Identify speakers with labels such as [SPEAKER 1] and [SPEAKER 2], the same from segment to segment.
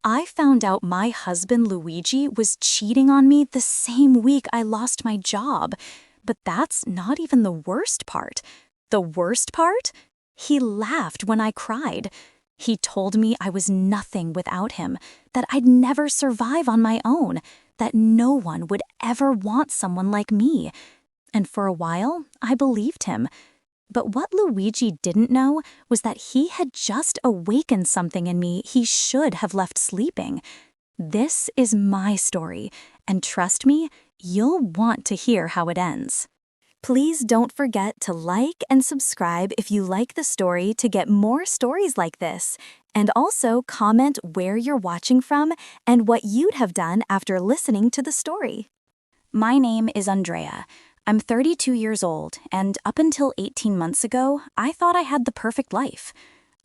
[SPEAKER 1] I found out my husband Luigi was cheating on me the same week I lost my job. But that's not even the worst part. The worst part? He laughed when I cried. He told me I was nothing without him, that I'd never survive on my own, that no one would ever want someone like me. And for a while, I believed him. But what Luigi didn't know was that he had just awakened something in me he should have left sleeping. This is my story, and trust me, you'll want to hear how it ends. Please don't forget to like and subscribe if you like the story to get more stories like this, and also comment where you're watching from and what you'd have done after listening to the story. My name is Andrea. I'm 32 years old, and up until 18 months ago, I thought I had the perfect life.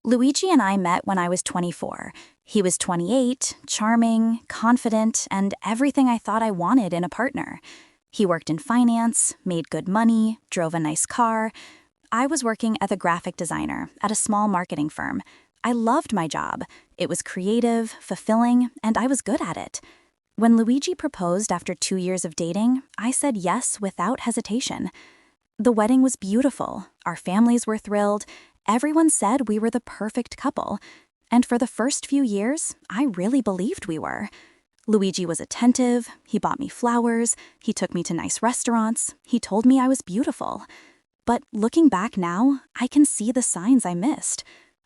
[SPEAKER 1] Luigi and I met when I was 24. He was 28, charming, confident, and everything I thought I wanted in a partner. He worked in finance, made good money, drove a nice car. I was working as a graphic designer at a small marketing firm. I loved my job. It was creative, fulfilling, and I was good at it. When Luigi proposed after 2 years of dating, I said yes without hesitation. The wedding was beautiful, our families were thrilled, everyone said we were the perfect couple, and for the first few years, I really believed we were. Luigi was attentive, he bought me flowers, he took me to nice restaurants, he told me I was beautiful. But looking back now, I can see the signs I missed.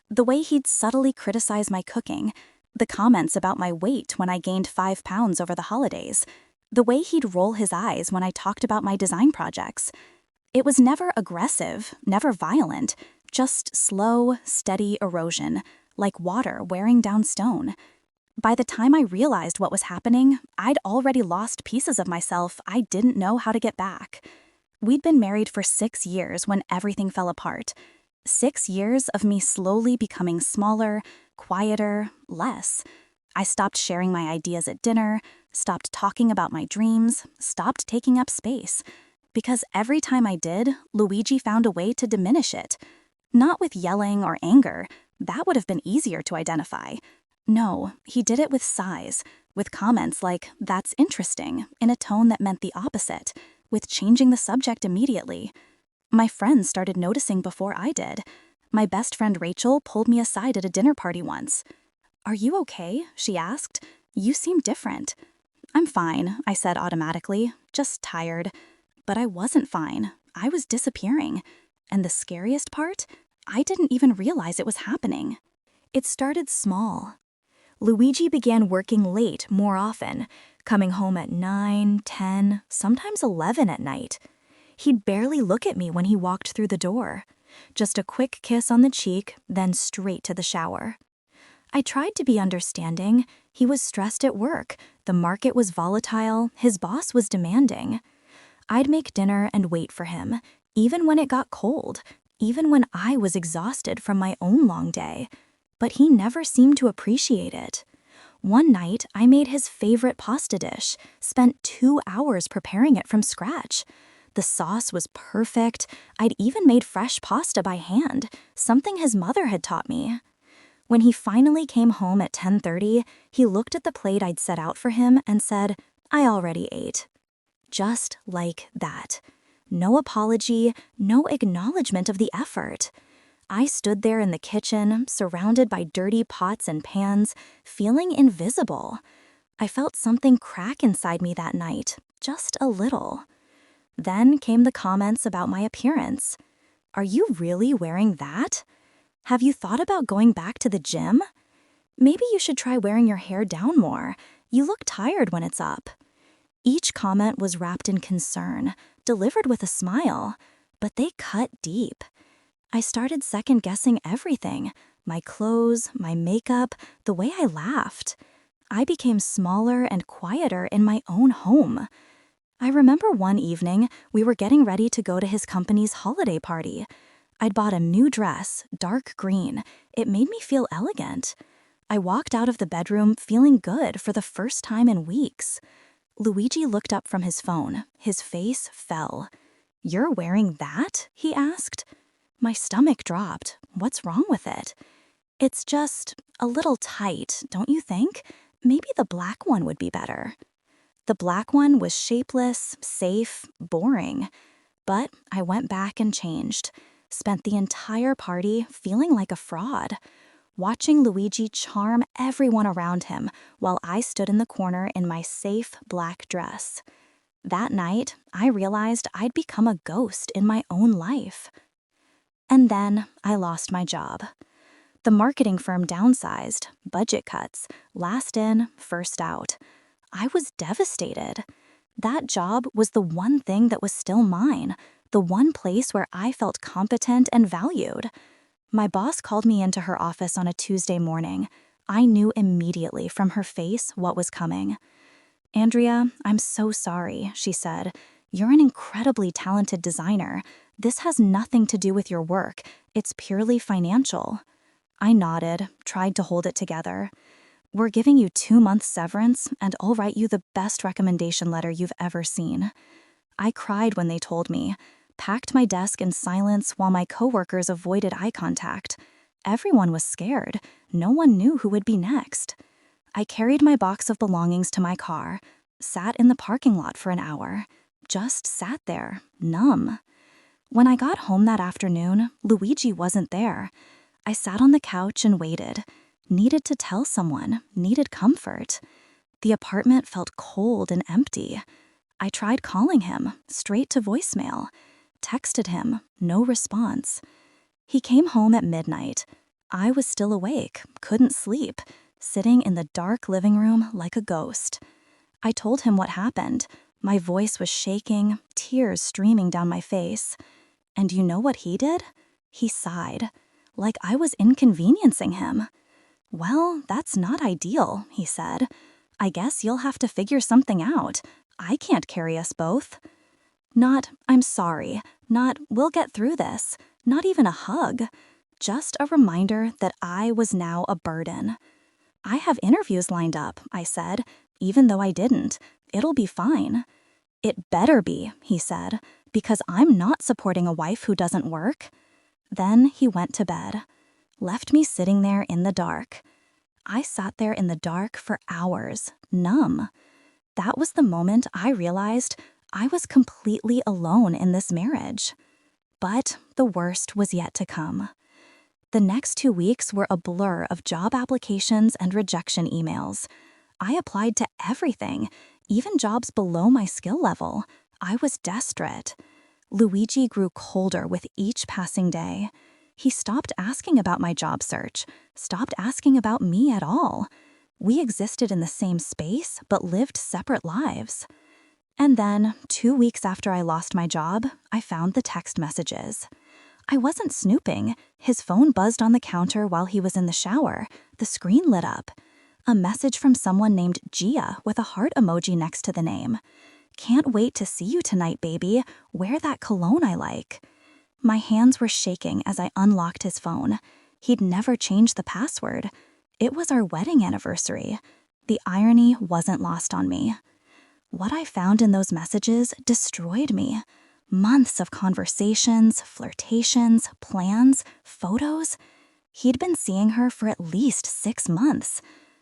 [SPEAKER 1] The way he'd subtly criticize my cooking, the comments about my weight when I gained 5 pounds over the holidays, the way he'd roll his eyes when I talked about my design projects. It was never aggressive, never violent, just slow, steady erosion, like water wearing down stone. By the time I realized what was happening, I'd already lost pieces of myself I didn't know how to get back. We'd been married for 6 years when everything fell apart. 6 years of me slowly becoming smaller, quieter, less. I stopped sharing my ideas at dinner, stopped talking about my dreams, stopped taking up space. Because every time I did, Luigi found a way to diminish it. Not with yelling or anger, that would have been easier to identify. No, he did it with sighs, with comments like, "That's interesting," in a tone that meant the opposite, with changing the subject immediately. My friends started noticing before I did. My best friend Rachel pulled me aside at a dinner party once. "Are you okay?" she asked. "You seem different." "I'm fine," I said automatically, just tired. But I wasn't fine. I was disappearing. And the scariest part? I didn't even realize it was happening. It started small. Luigi began working late more often, coming home at 9, 10, sometimes 11 at night. He'd barely look at me when he walked through the door. Just a quick kiss on the cheek, then straight to the shower. I tried to be understanding. He was stressed at work. The market was volatile. His boss was demanding. I'd make dinner and wait for him, even when it got cold, even when I was exhausted from my own long day. But he never seemed to appreciate it. One night, I made his favorite pasta dish, spent 2 hours preparing it from scratch. The sauce was perfect. I'd even made fresh pasta by hand, something his mother had taught me. When he finally came home at 10:30, he looked at the plate I'd set out for him and said, "I already ate." Just like that. No apology, no acknowledgement of the effort. I stood there in the kitchen, surrounded by dirty pots and pans, feeling invisible. I felt something crack inside me that night, just a little. Then came the comments about my appearance. "Are you really wearing that? Have you thought about going back to the gym? Maybe you should try wearing your hair down more. You look tired when it's up." Each comment was wrapped in concern, delivered with a smile, but they cut deep. I started second-guessing everything, my clothes, my makeup, the way I laughed. I became smaller and quieter in my own home. I remember one evening, we were getting ready to go to his company's holiday party. I'd bought a new dress, dark green. It made me feel elegant. I walked out of the bedroom feeling good for the first time in weeks. Luigi looked up from his phone. His face fell. "You're wearing that?" he asked. My stomach dropped. What's wrong with it? "It's just a little tight, don't you think? maybe the black one would be better. The black one was shapeless, safe, boring. But I went back and changed. Spent the entire party feeling like a fraud, watching Luigi charm everyone around him while I stood in the corner in my safe black dress. That night, I realized I'd become a ghost in my own life. And then I lost my job. The marketing firm downsized, budget cuts, last in, first out. I was devastated. That job was the one thing that was still mine, the one place where I felt competent and valued. My boss called me into her office on a Tuesday morning. I knew immediately from her face what was coming. "Andrea, I'm so sorry," she said. "You're an incredibly talented designer. This has nothing to do with your work. It's purely financial." I nodded, tried to hold it together. "We're giving you 2 months severance, and I'll write you the best recommendation letter you've ever seen." I cried when they told me, packed my desk in silence while my coworkers avoided eye contact. Everyone was scared. No one knew who would be next. I carried my box of belongings to my car, sat in the parking lot for an hour, just sat there, numb. When I got home that afternoon, Luigi wasn't there. I sat on the couch and waited. Needed to tell someone, needed comfort. The apartment felt cold and empty. I tried calling him, straight to voicemail. Texted him, no response. He came home at midnight. I was still awake, couldn't sleep, sitting in the dark living room like a ghost. I told him what happened. My voice was shaking, tears streaming down my face. And you know what he did? He sighed, like I was inconveniencing him. "Well, that's not ideal," he said. "I guess you'll have to figure something out. I can't carry us both." Not, "I'm sorry," not, "we'll get through this," not even a hug. Just a reminder that I was now a burden. "I have interviews lined up," I said, even though I didn't. "It'll be fine." "It better be," he said, "because I'm not supporting a wife who doesn't work." Then he went to bed, left me sitting there in the dark. I sat there in the dark for hours, numb. That was the moment I realized I was completely alone in this marriage. But the worst was yet to come. The next 2 weeks were a blur of job applications and rejection emails. I applied to everything, even jobs below my skill level. I was desperate. Luigi grew colder with each passing day. He stopped asking about my job search, stopped asking about me at all. We existed in the same space, but lived separate lives. And then, 2 weeks after I lost my job, I found the text messages. I wasn't snooping. His phone buzzed on the counter while he was in the shower. The screen lit up. A message from someone named Gia with a heart emoji next to the name. "Can't wait to see you tonight, baby. Wear that cologne I like." My hands were shaking as I unlocked his phone. He'd never changed the password. It was our wedding anniversary. The irony wasn't lost on me. What I found in those messages destroyed me. Months of conversations, flirtations, plans, photos. He'd been seeing her for at least 6 months.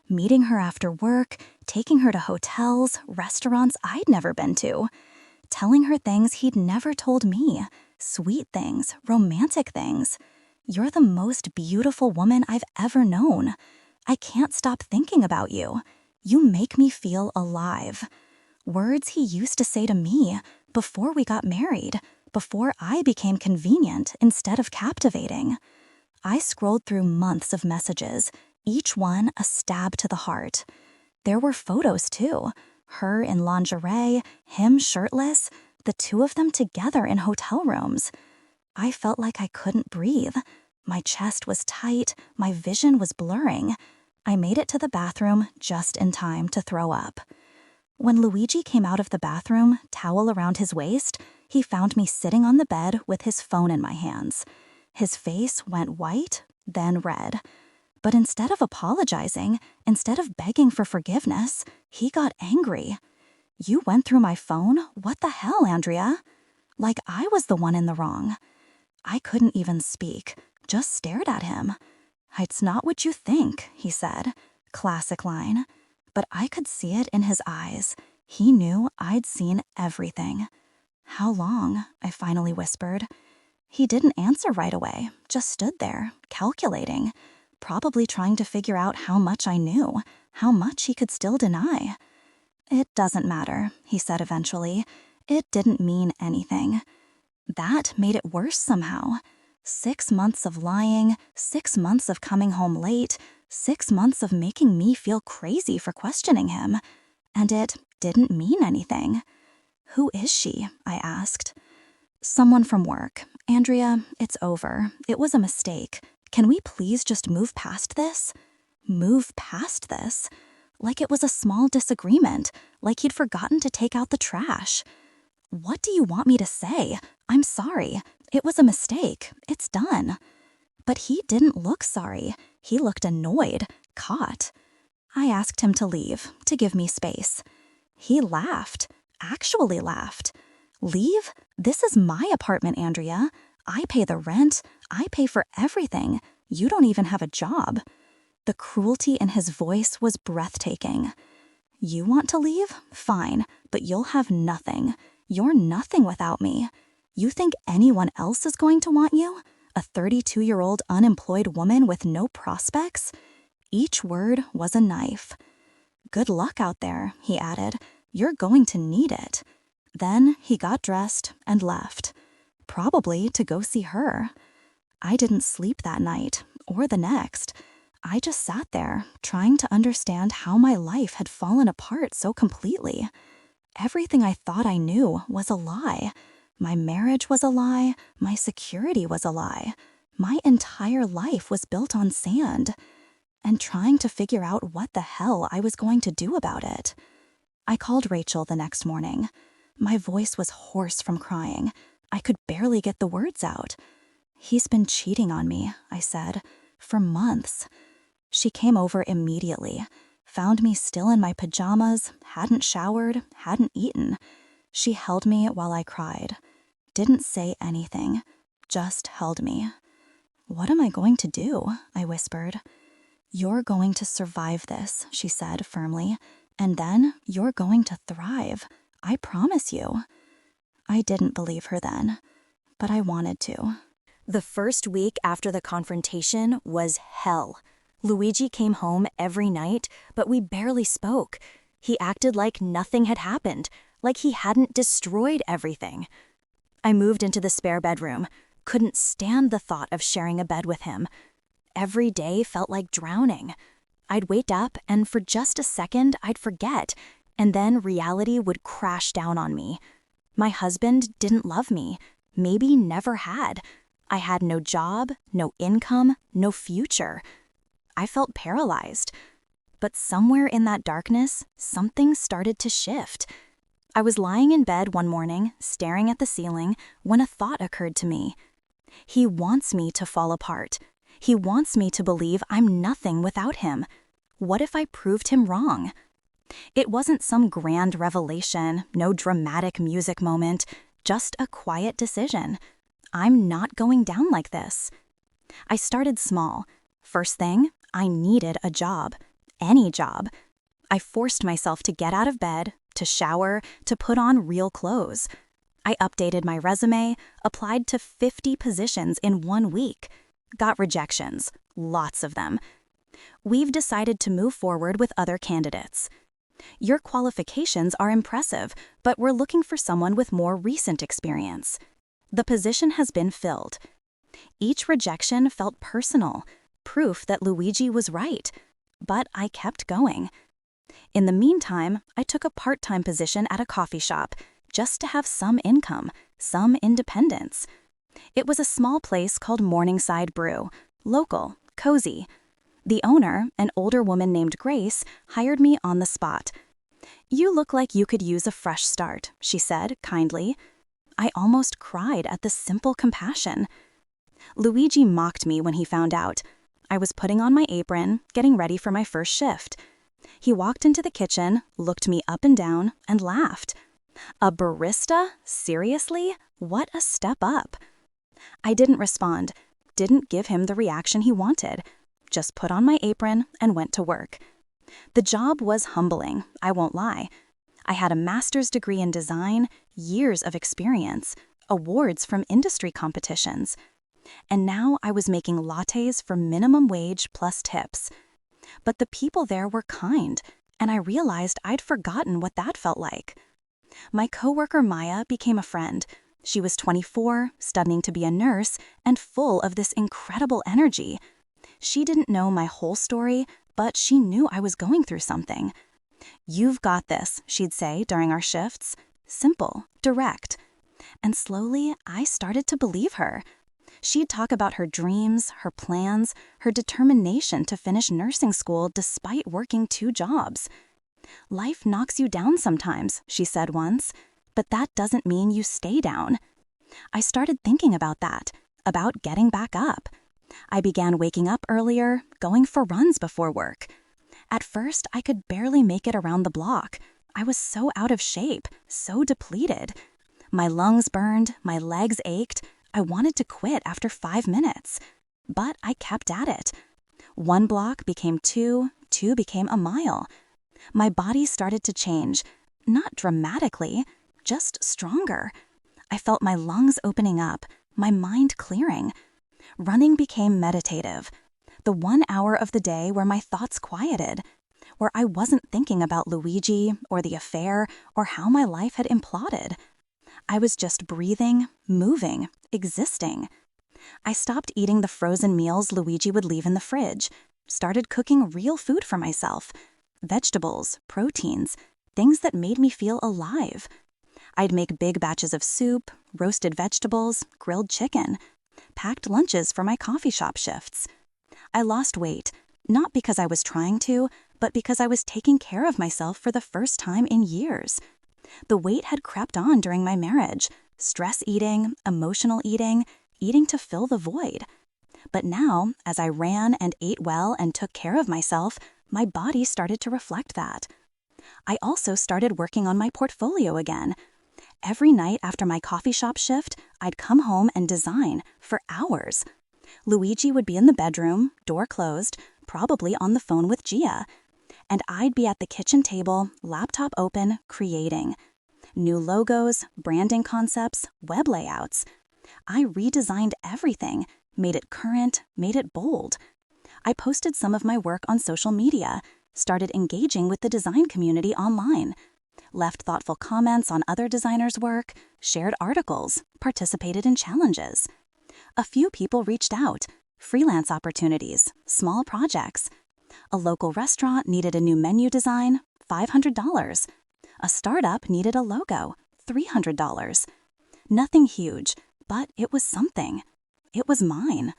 [SPEAKER 1] Meeting her after work, taking her to hotels, restaurants I'd never been to. Telling her things he'd never told me. Sweet things, romantic things. "You're the most beautiful woman I've ever known. I can't stop thinking about you. You make me feel alive." Words he used to say to me before we got married, before I became convenient instead of captivating. I scrolled through months of messages, each one a stab to the heart. There were photos too. Her in lingerie, him shirtless, the two of them together in hotel rooms. I felt like I couldn't breathe. My chest was tight, my vision was blurring. I made it to the bathroom just in time to throw up. When Luigi came out of the bathroom, towel around his waist, he found me sitting on the bed with his phone in my hands. His face went white, then red. But instead of apologizing, instead of begging for forgiveness, he got angry. "You went through my phone? What the hell, Andrea?" Like I was the one in the wrong. I couldn't even speak, just stared at him. "It's not what you think," he said. Classic line. but I could see it in his eyes. He knew I'd seen everything. "How long?" I finally whispered. He didn't answer right away, just stood there, calculating, probably trying to figure out how much I knew, how much he could still deny. "It doesn't matter," he said eventually. It didn't mean anything. That made it worse somehow. 6 months of lying, 6 months of coming home late, 6 months of making me feel crazy for questioning him. And it didn't mean anything. "Who is she?" I asked. "Someone from work. Andrea, it's over. It was a mistake. Can we please just move past this?" Move past this? Like it was a small disagreement, like he'd forgotten to take out the trash. "What do you want me to say? I'm sorry. It was a mistake. It's done." But he didn't look sorry. He looked annoyed, caught. I asked him to leave, to give me space. He laughed, actually laughed. "Leave? This is my apartment, Andrea. I pay the rent. I pay for everything. You don't even have a job." The cruelty in his voice was breathtaking. "You want to leave? Fine, but you'll have nothing. You're nothing without me. You think anyone else is going to want you? A 32-year-old unemployed woman with no prospects?" Each word was a knife. "Good luck out there," he added. "You're going to need it." Then he got dressed and left, probably to go see her. I didn't sleep that night, or the next. I just sat there, trying to understand how my life had fallen apart so completely. Everything I thought I knew was a lie. My marriage was a lie. My security was a lie. My entire life was built on sand. And trying to figure out what the hell I was going to do about it. I called Rachel the next morning. My voice was hoarse from crying. I could barely get the words out. "He's been cheating on me," I said, "for months." She came over immediately, found me still in my pajamas, hadn't showered, hadn't eaten. She held me while I cried. Didn't say anything, just held me. "What am I going to do?" I whispered. "You're going to survive this," she said firmly, "and then you're going to thrive. I promise you." I didn't believe her then, but I wanted to. The first week after the confrontation was hell. Luigi came home every night, but we barely spoke. He acted like nothing had happened, like he hadn't destroyed everything. I moved into the spare bedroom, couldn't stand the thought of sharing a bed with him. Every day felt like drowning. I'd wake up, and for just a second, I'd forget, and then reality would crash down on me. My husband didn't love me, maybe never had. I had no job, no income, no future. I felt paralyzed. But somewhere in that darkness, something started to shift. I was lying in bed one morning, staring at the ceiling, when a thought occurred to me. He wants me to fall apart. He wants me to believe I'm nothing without him. What if I proved him wrong? It wasn't some grand revelation, no dramatic music moment, just a quiet decision. I'm not going down like this. I started small. First thing, I needed a job. Any job. I forced myself to get out of bed, to shower, to put on real clothes. I updated my resume, applied to 50 positions in 1 week. Got rejections, lots of them. We've decided to move forward with other candidates. Your qualifications are impressive, but we're looking for someone with more recent experience. The position has been filled. Each rejection felt personal, proof that Luigi was right. But I kept going. In the meantime, I took a part-time position at a coffee shop, just to have some income, some independence. It was a small place called Morningside Brew, local, cozy. The owner, an older woman named Grace, hired me on the spot. "You look like you could use a fresh start," she said, kindly. I almost cried at the simple compassion. Luigi mocked me when he found out. I was putting on my apron, getting ready for my first shift. He walked into the kitchen, looked me up and down, and laughed. A barista? Seriously? What a step up. I didn't respond, didn't give him the reaction he wanted. Just put on my apron and went to work. The job was humbling, I won't lie. I had a master's degree in design, years of experience, awards from industry competitions. And now I was making lattes for minimum wage plus tips. But the people there were kind, and I realized I'd forgotten what that felt like. My coworker Maya became a friend. She was 24, studying to be a nurse, and full of this incredible energy. She didn't know my whole story, but she knew I was going through something. "You've got this," she'd say during our shifts. Simple, direct. And slowly, I started to believe her. She'd talk about her dreams, her plans, her determination to finish nursing school despite working 2 jobs. "Life knocks you down sometimes," she said once, "but that doesn't mean you stay down." I started thinking about that, about getting back up. I began waking up earlier, going for runs before work. At first, I could barely make it around the block. I was so out of shape, so depleted. My lungs burned, my legs ached. I wanted to quit after 5 minutes. But I kept at it. 1 block became 2, 2 became a mile. My body started to change, not dramatically, just stronger. I felt my lungs opening up, my mind clearing. Running became meditative. The 1 hour of the day where my thoughts quieted, where I wasn't thinking about Luigi or the affair or how my life had imploded. I was just breathing, moving, existing. I stopped eating the frozen meals Luigi would leave in the fridge, started cooking real food for myself, vegetables, proteins, things that made me feel alive. I'd make big batches of soup, roasted vegetables, grilled chicken, packed lunches for my coffee shop shifts. I lost weight, not because I was trying to, but because I was taking care of myself for the first time in years. The weight had crept on during my marriage, stress eating, emotional eating, eating to fill the void. But now, as I ran and ate well and took care of myself, my body started to reflect that. I also started working on my portfolio again. Every night after my coffee shop shift, I'd come home and design for hours. Luigi would be in the bedroom, door closed, probably on the phone with Gia. And I'd be at the kitchen table, laptop open, creating. New logos, branding concepts, web layouts. I redesigned everything, made it current, made it bold. I posted some of my work on social media, started engaging with the design community online, left thoughtful comments on other designers' work, shared articles, participated in challenges. A few people reached out, freelance opportunities, small projects. A local restaurant needed a new menu design, $500. A startup needed a logo, $300. Nothing huge, but it was something. It was mine.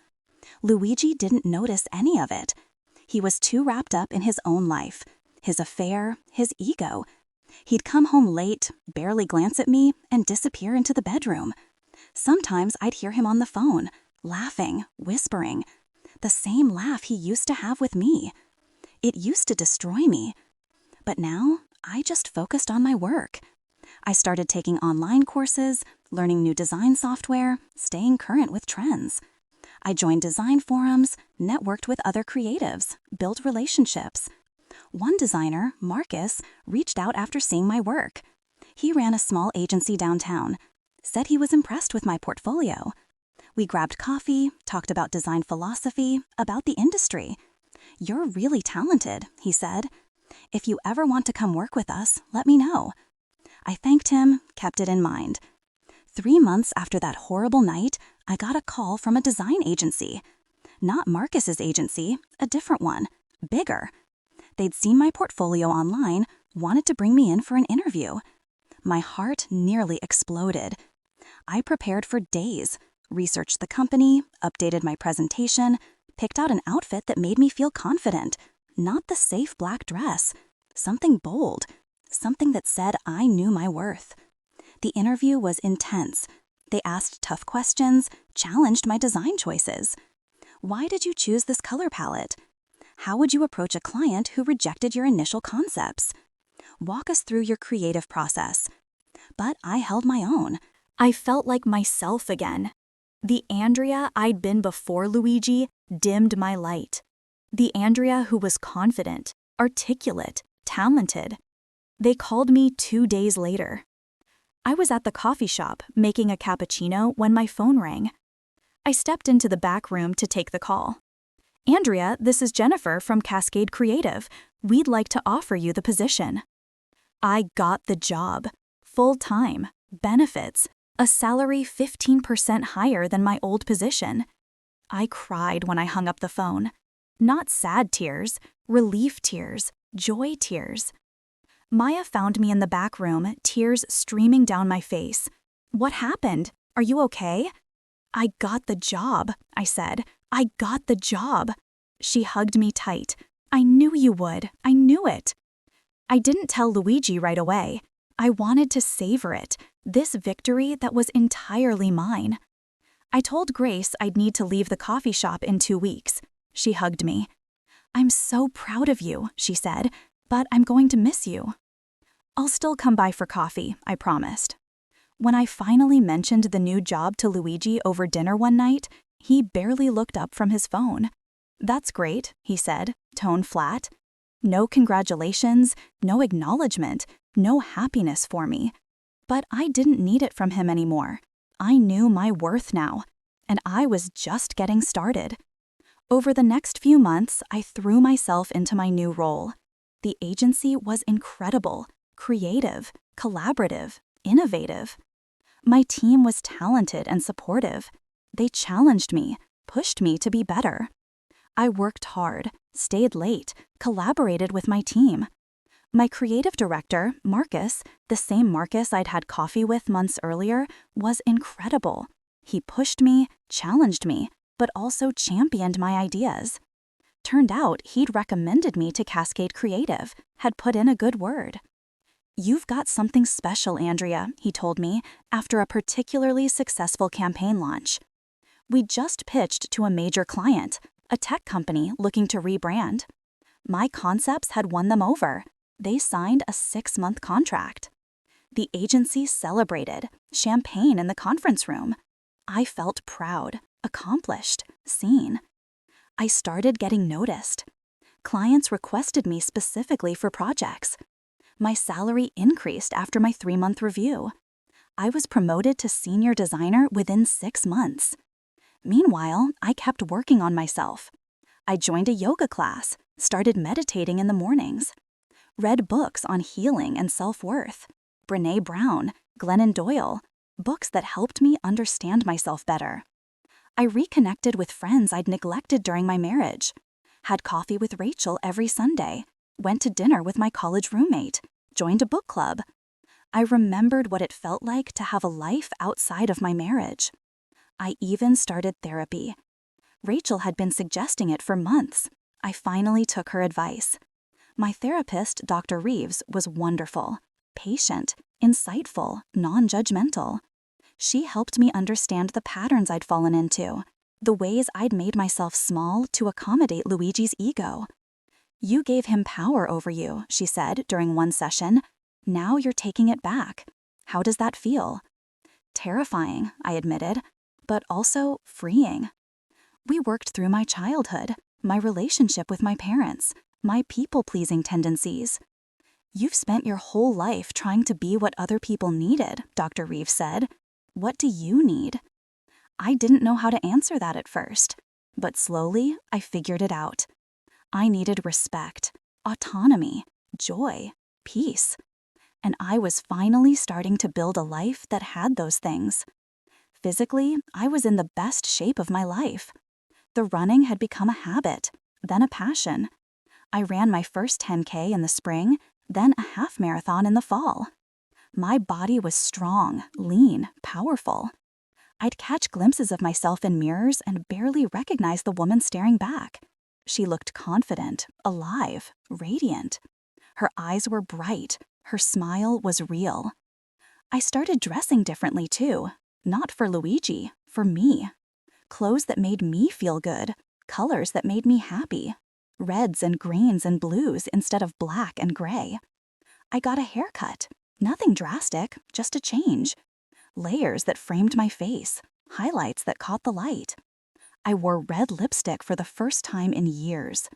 [SPEAKER 1] Luigi didn't notice any of it. He was too wrapped up in his own life, his affair, his ego. He'd come home late, barely glance at me, and disappear into the bedroom. Sometimes I'd hear him on the phone, laughing, whispering. The same laugh he used to have with me. It used to destroy me. But now, I just focused on my work. I started taking online courses, learning new design software, staying current with trends. I joined design forums, networked with other creatives, built relationships. One designer, Marcus, reached out after seeing my work. He ran a small agency downtown, said he was impressed with my portfolio. We grabbed coffee, talked about design philosophy, about the industry. "You're really talented," he said. "If you ever want to come work with us, let me know." I thanked him, kept it in mind. 3 months after that horrible night, I got a call from a design agency. Not Marcus's agency, a different one, bigger. They'd seen my portfolio online, wanted to bring me in for an interview. My heart nearly exploded. I prepared for days, researched the company, updated my presentation, picked out an outfit that made me feel confident, not the safe black dress, something bold, something that said I knew my worth. The interview was intense. They asked tough questions, challenged my design choices. Why did you choose this color palette? How would you approach a client who rejected your initial concepts? Walk us through your creative process. But I held my own. I felt like myself again. The Andrea I'd been before Luigi dimmed my light. The Andrea who was confident, articulate, talented. They called me 2 days later. I was at the coffee shop making a cappuccino when my phone rang. I stepped into the back room to take the call. "Andrea, this is Jennifer from Cascade Creative. We'd like to offer you the position." I got the job. Full-time, benefits, a salary 15% higher than my old position. I cried when I hung up the phone. Not sad tears, relief tears, joy tears. Maya found me in the back room, tears streaming down my face. "What happened? Are you okay?" "I got the job," I said. "I got the job." She hugged me tight. "I knew you would. I knew it." I didn't tell Luigi right away. I wanted to savor it, this victory that was entirely mine. I told Grace I'd need to leave the coffee shop in 2 weeks. She hugged me. "I'm so proud of you," she said, "but I'm going to miss you." "I'll still come by for coffee," I promised. When I finally mentioned the new job to Luigi over dinner one night, he barely looked up from his phone. "That's great," he said, tone flat. No congratulations, no acknowledgement, no happiness for me. But I didn't need it from him anymore. I knew my worth now, and I was just getting started. Over the next few months, I threw myself into my new role. The agency was incredible, creative, collaborative, innovative. My team was talented and supportive. They challenged me, pushed me to be better. I worked hard, stayed late, collaborated with my team. My creative director, Marcus, the same Marcus I'd had coffee with months earlier, was incredible. He pushed me, challenged me, but also championed my ideas. Turned out he'd recommended me to Cascade Creative, had put in a good word. "You've got something special, Andrea," he told me, after a particularly successful campaign launch. We just pitched to a major client, a tech company looking to rebrand. My concepts had won them over. They signed a 6-month contract. The agency celebrated, champagne in the conference room. I felt proud, accomplished, seen. I started getting noticed. Clients requested me specifically for projects. My salary increased after my 3-month review. I was promoted to senior designer within 6 months. Meanwhile, I kept working on myself. I joined a yoga class, started meditating in the mornings, read books on healing and self-worth, Brené Brown, Glennon Doyle, books that helped me understand myself better. I reconnected with friends I'd neglected during my marriage, had coffee with Rachel every Sunday, went to dinner with my college roommate, joined a book club. I remembered what it felt like to have a life outside of my marriage. I even started therapy. Rachel had been suggesting it for months. I finally took her advice. My therapist, Dr. Reeves, was wonderful, patient, insightful, non-judgmental. She helped me understand the patterns I'd fallen into, the ways I'd made myself small to accommodate Luigi's ego. "You gave him power over you," she said during one session. "Now you're taking it back. How does that feel?" "Terrifying," I admitted, but also freeing. We worked through my childhood, my relationship with my parents, my people-pleasing tendencies. "You've spent your whole life trying to be what other people needed," Dr. Reeves said. "What do you need?" I didn't know how to answer that at first, but slowly I figured it out. I needed respect, autonomy, joy, peace. And I was finally starting to build a life that had those things. Physically, I was in the best shape of my life. The running had become a habit, then a passion. I ran my first 10K in the spring, then a half marathon in the fall. My body was strong, lean, powerful. I'd catch glimpses of myself in mirrors and barely recognize the woman staring back. She looked confident, alive, radiant. Her eyes were bright. Her smile was real. I started dressing differently too, not for Luigi, for me. Clothes that made me feel good, colors that made me happy. Reds and greens and blues instead of black and gray. I got a haircut. Nothing drastic, just a change. Layers that framed my face, highlights that caught the light. I wore red lipstick for the first time in years.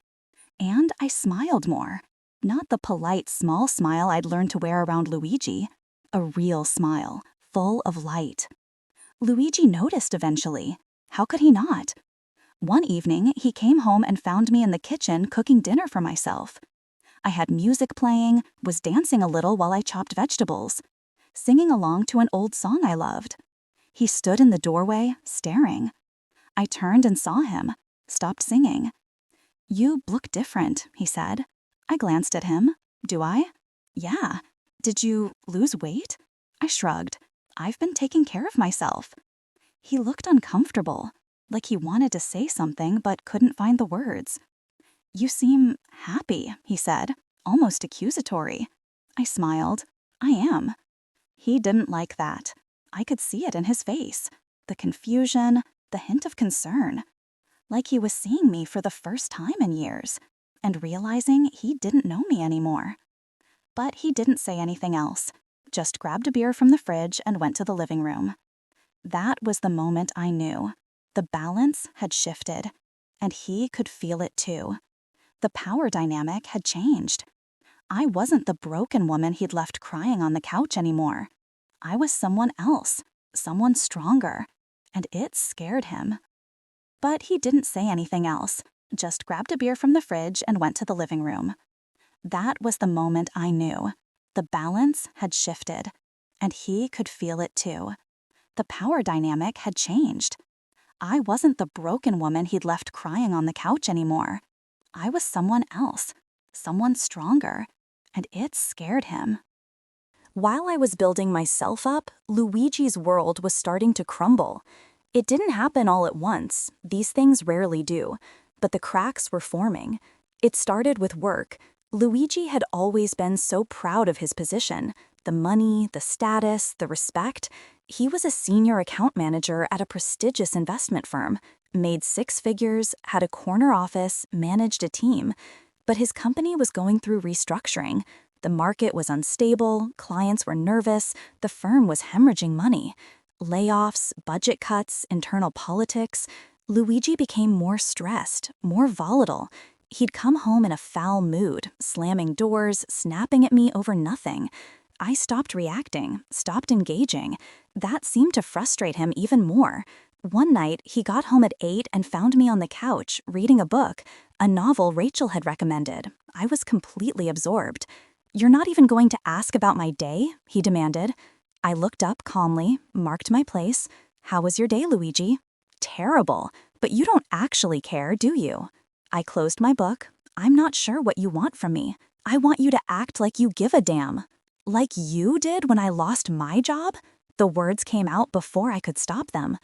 [SPEAKER 1] And I smiled more, Not the polite, small smile I'd learned to wear around Luigi. A real smile, full of light. Luigi noticed eventually. How could he not? One evening, he came home and found me in the kitchen cooking dinner for myself. I had music playing, was dancing a little while I chopped vegetables, singing along to an old song I loved. He stood in the doorway, staring. I turned and saw him, stopped singing. "You look different," he said. I glanced at him. "Do I?" "Yeah. Did you lose weight?" I shrugged. "I've been taking care of myself." He looked uncomfortable, like he wanted to say something but couldn't find the words. "You seem happy," he said, almost accusatory. I smiled. "I am." He didn't like that. I could see it in his face. The confusion, the hint of concern. Like he was seeing me for the first time in years, and realizing he didn't know me anymore. But he didn't say anything else, just grabbed a beer from the fridge and went to the living room. That was the moment I knew. The balance had shifted, and he could feel it too. The power dynamic had changed. I wasn't the broken woman he'd left crying on the couch anymore. I was someone else, someone stronger, and it scared him. But he didn't say anything else, just grabbed a beer from the fridge and went to the living room. That was the moment I knew. The balance had shifted, and he could feel it too. The power dynamic had changed. I wasn't the broken woman he'd left crying on the couch anymore. I was someone else, someone stronger, and it scared him. While I was building myself up, Luigi's world was starting to crumble. It didn't happen all at once. These things rarely do. But the cracks were forming. It started with work. Luigi had always been so proud of his position. The money, the status, the respect. He was a senior account manager at a prestigious investment firm, made 6 figures, had a corner office, managed a team. But his company was going through restructuring. The market was unstable, clients were nervous, the firm was hemorrhaging money. Layoffs, budget cuts, internal politics. Luigi became more stressed, more volatile. He'd come home in a foul mood, slamming doors, snapping at me over nothing. I stopped reacting, stopped engaging. That seemed to frustrate him even more. One night, he got home at 8 and found me on the couch, reading a book, a novel Rachel had recommended. I was completely absorbed. "You're not even going to ask about my day?" he demanded. I looked up calmly, marked my place. "How was your day, Luigi?" "Terrible. But you don't actually care, do you?" I closed my book. "I'm not sure what you want from me. I want you to act like you give a damn." "Like you did when I lost my job?" The words came out before I could stop them.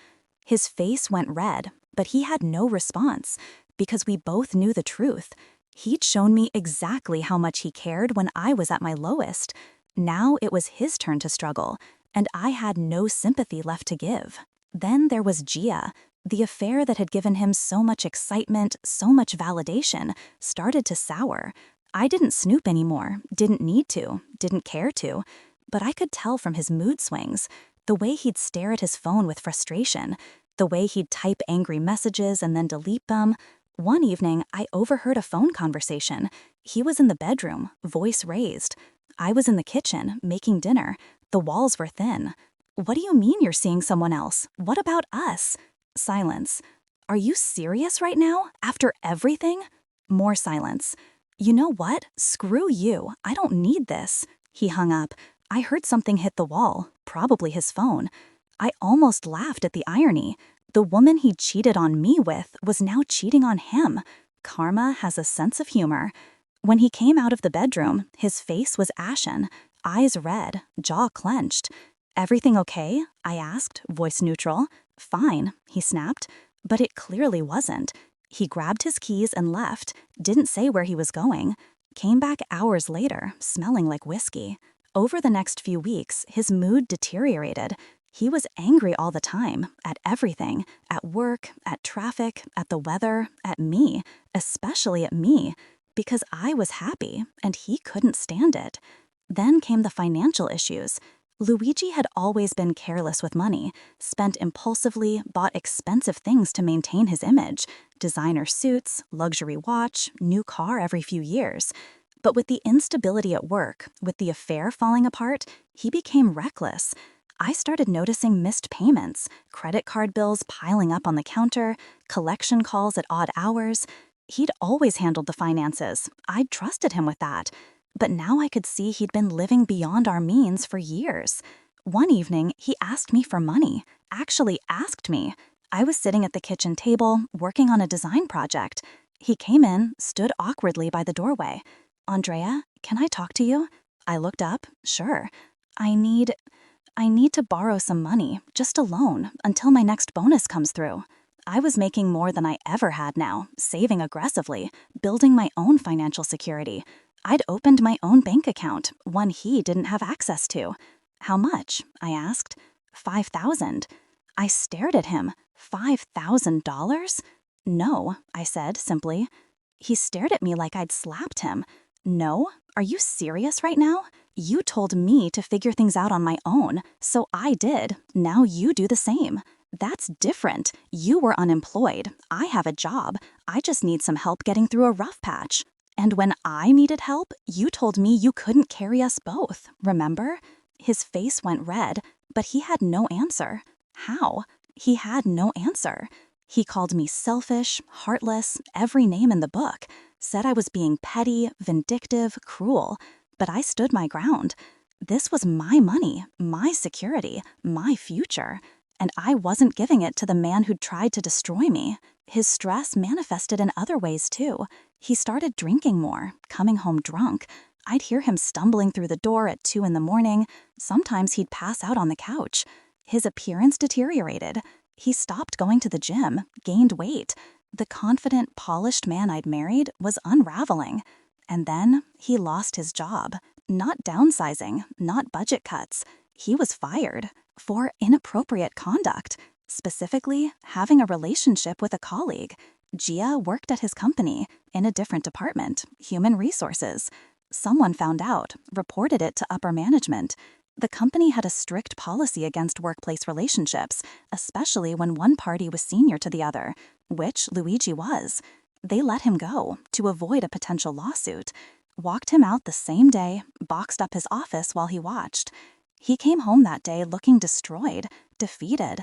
[SPEAKER 1] His face went red, but he had no response, because we both knew the truth. He'd shown me exactly how much he cared when I was at my lowest. Now it was his turn to struggle, and I had no sympathy left to give. Then there was Gia. The affair that had given him so much excitement, so much validation, started to sour. I didn't snoop anymore, didn't need to, didn't care to. But I could tell from his mood swings, the way he'd stare at his phone with frustration, the way he'd type angry messages and then delete them. One evening, I overheard a phone conversation. He was in the bedroom, voice raised. I was in the kitchen, making dinner. The walls were thin. "What do you mean you're seeing someone else? What about us?" Silence. "Are you serious right now? After everything?" More silence. "You know what? Screw you. I don't need this." He hung up. I heard something hit the wall, probably his phone. I almost laughed at the irony. The woman he'd cheated on me with was now cheating on him. Karma has a sense of humor. When he came out of the bedroom, his face was ashen, eyes red, jaw clenched. "Everything okay?" I asked, voice neutral. "Fine," he snapped. But it clearly wasn't. He grabbed his keys and left, didn't say where he was going. Came back hours later, smelling like whiskey. Over the next few weeks, his mood deteriorated. He was angry all the time, at everything, at work, at traffic, at the weather, at me, especially at me, because I was happy and he couldn't stand it. Then came the financial issues. Luigi had always been careless with money, spent impulsively, bought expensive things to maintain his image, designer suits, luxury watch, new car every few years. But with the instability at work, with the affair falling apart, he became reckless. I started noticing missed payments, credit card bills piling up on the counter, collection calls at odd hours. He'd always handled the finances. I'd trusted him with that. But now I could see he'd been living beyond our means for years. One evening, he asked me for money. Actually asked me. I was sitting at the kitchen table, working on a design project. He came in, stood awkwardly by the doorway. "Andrea, can I talk to you?" I looked up. "Sure. I need to borrow some money, just a loan, until my next bonus comes through." I was making more than I ever had now, saving aggressively, building my own financial security. I'd opened my own bank account, one he didn't have access to. "How much?" I asked. "$5,000. I stared at him. $5,000? "No," I said simply. He stared at me like I'd slapped him. "No? Are you serious right now? You told me to figure things out on my own, so I did. Now you do the same. That's different. You were unemployed. I have a job. I just need some help getting through a rough patch. And when I needed help, you told me you couldn't carry us both, remember?" His face went red, but he had no answer. How? He had no answer. He called me selfish, heartless, every name in the book, said I was being petty, vindictive, cruel. But I stood my ground. This was my money, my security, my future. And I wasn't giving it to the man who'd tried to destroy me. His stress manifested in other ways, too. He started drinking more, coming home drunk. I'd hear him stumbling through the door at 2 in the morning. Sometimes he'd pass out on the couch. His appearance deteriorated. He stopped going to the gym, gained weight. The confident, polished man I'd married was unraveling. And then he lost his job. Not downsizing, not budget cuts. He was fired for inappropriate conduct, specifically having a relationship with a colleague. Gia worked at his company in a different department, human resources. Someone found out, reported it to upper management. The company had a strict policy against workplace relationships, especially when one party was senior to the other, which Luigi was. They let him go to avoid a potential lawsuit, walked him out the same day, boxed up his office while he watched. He came home that day looking destroyed, defeated.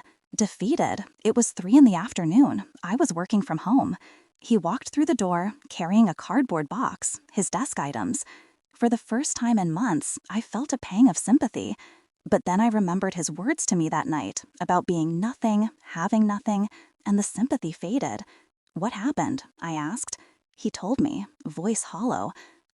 [SPEAKER 1] It was 3 in the afternoon. I was working from home. He walked through the door, carrying a cardboard box, his desk items. For the first time in months, I felt a pang of sympathy. But then I remembered his words to me that night about being nothing, having nothing, and the sympathy faded. "What happened?" I asked. He told me, voice hollow,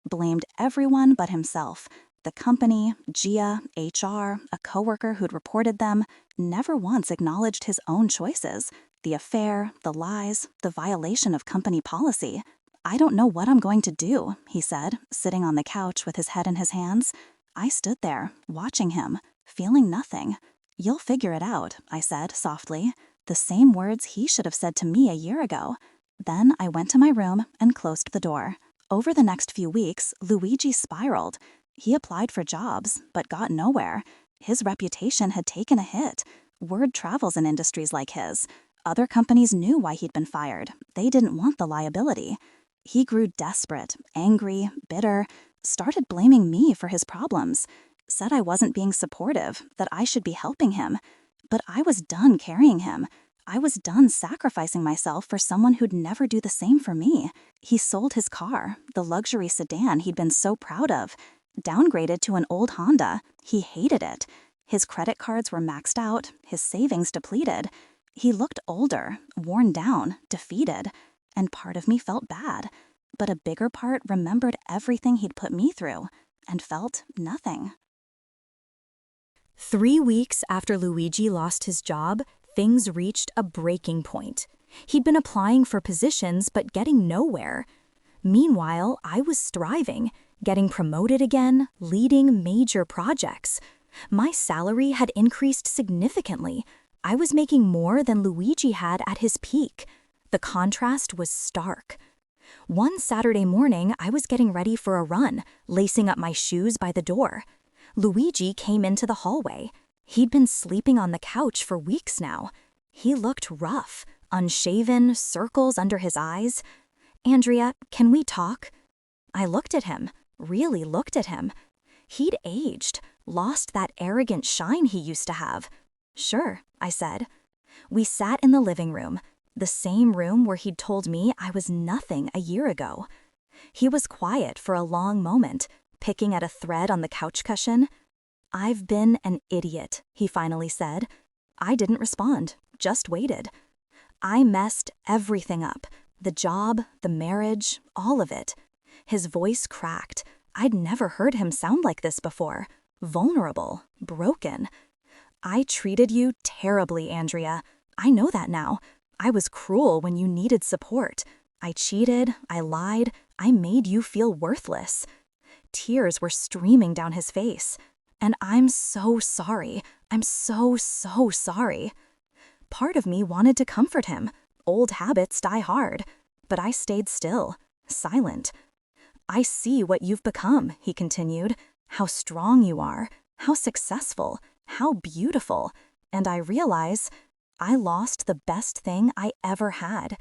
[SPEAKER 1] blamed everyone but himself. The company, Gia, HR, a coworker who'd reported them, never once acknowledged his own choices. The affair, the lies, the violation of company policy. "I don't know what I'm going to do," he said, sitting on the couch with his head in his hands. I stood there, watching him, feeling nothing. "You'll figure it out," I said softly. The same words he should have said to me a year ago. Then I went to my room and closed the door. Over the next few weeks, Luigi spiraled. He applied for jobs, but got nowhere. His reputation had taken a hit. Word travels in industries like his. Other companies knew why he'd been fired. They didn't want the liability. He grew desperate, angry, bitter, started blaming me for his problems. Said I wasn't being supportive, that I should be helping him. But I was done carrying him. I was done sacrificing myself for someone who'd never do the same for me. He sold his car, the luxury sedan he'd been so proud of, downgraded to an old Honda. He hated it. His credit cards were maxed out, his savings depleted. He looked older, worn down, defeated. And part of me felt bad. But a bigger part remembered everything he'd put me through and felt nothing.
[SPEAKER 2] 3 weeks after Luigi lost his job, things reached a breaking point. He'd been applying for positions but getting nowhere. Meanwhile, I was thriving, getting promoted again, leading major projects. My salary had increased significantly. I was making more than Luigi had at his peak. The contrast was stark. One Saturday morning, I was getting ready for a run, lacing up my shoes by the door. Luigi came into the hallway. He'd been sleeping on the couch for weeks now. He looked rough, unshaven, circles under his eyes. "Andrea, can we talk?" I looked at him. really looked at him. He'd aged, lost that arrogant shine he used to have. "Sure," I said. We sat in the living room, the same room where he'd told me I was nothing a year ago. He was quiet for a long moment, picking at a thread on the couch cushion. "I've been an idiot," he finally said. I didn't respond, just waited. I messed everything up. The job, the marriage, all of it. His voice cracked. I'd never heard him sound like this before. Vulnerable, broken. "I treated you terribly, Andrea. I know that now. I was cruel when you needed support. I cheated, I lied, I made you feel worthless." Tears were streaming down his face. "And I'm so sorry. I'm so sorry." Part of me wanted to comfort him. Old habits die hard. But I stayed still, silent. "I see what you've become," he continued. "How strong you are, how successful, how beautiful. And I realize I lost the best thing I ever had."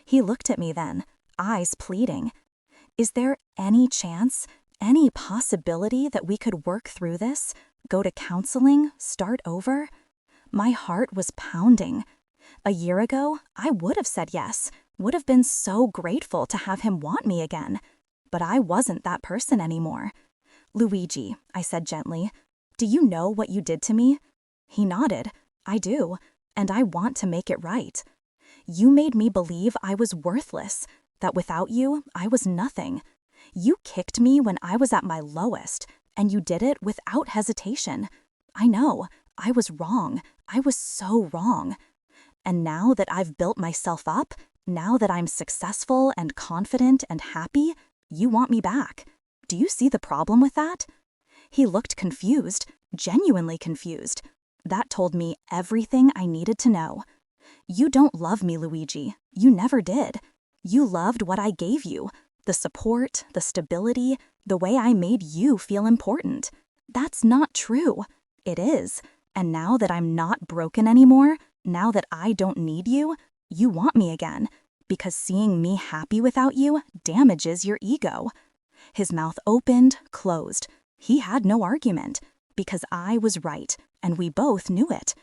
[SPEAKER 2] He looked at me then, eyes pleading. "Is there any chance, any possibility that we could work through this, go to counseling, start over?" My heart was pounding. A year ago, I would have said yes, would have been so grateful to have him want me again. But I wasn't that person anymore. "Luigi," I said gently, "do you know what you did to me?" He nodded. "I do, and I want to make it right. You made me believe I was worthless, that without you, I was nothing. You kicked me when I was at my lowest, and you did it without hesitation. I know, I was wrong. I was so wrong. And now that I've built myself up, now that I'm successful and confident and happy, you want me back. Do you see the problem with that?" He looked confused, genuinely confused. That told me everything I needed to know. "You don't love me, Luigi. You never did. You loved what I gave you, the support, the stability, the way I made you feel important. That's not true. It is. And now that I'm not broken anymore, now that I don't need you, you want me again, because seeing me happy without you damages your ego." His mouth opened, closed. He had no argument, because I was right, and we both knew it.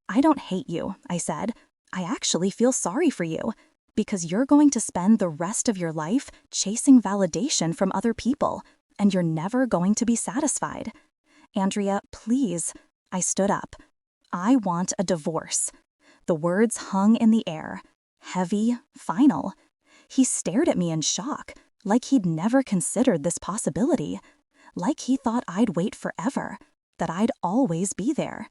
[SPEAKER 2] "I don't hate you," I said. "I actually feel sorry for you, because you're going to spend the rest of your life chasing validation from other people, and you're never going to be satisfied. Andrea, please." I stood up. "I want a divorce." The words hung in the air, heavy, final. He stared at me in shock, like he'd never considered this possibility, like he thought I'd wait forever, that I'd always be there.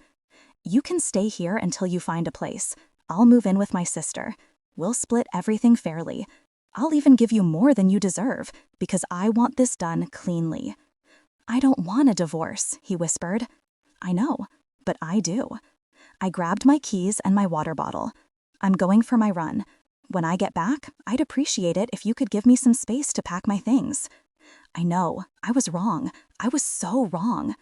[SPEAKER 2] "You can stay here until you find a place. I'll move in with my sister. We'll split everything fairly. I'll even give you more than you deserve, because I want this done cleanly." "I don't want a divorce," he whispered. "I know, but I do." I grabbed my keys and my water bottle. "I'm going for my run. When I get back, I'd appreciate it if you could give me some space to pack my things." I know, I was wrong. I was so wrong.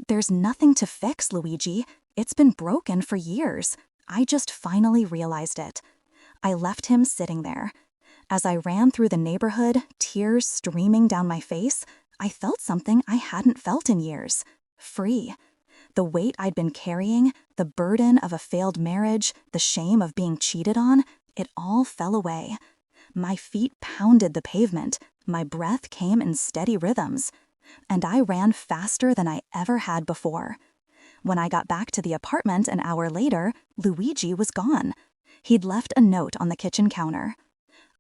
[SPEAKER 2] "There's nothing to fix, Luigi. It's been broken for years. I just finally realized it." I left him sitting there. As I ran through the neighborhood, tears streaming down my face, I felt something I hadn't felt in years. Free. The weight I'd been carrying, the burden of a failed marriage, the shame of being cheated on, it all fell away. My feet pounded the pavement, my breath came in steady rhythms, and I ran faster than I ever had before. When I got back to the apartment an hour later, Luigi was gone. He'd left a note on the kitchen counter.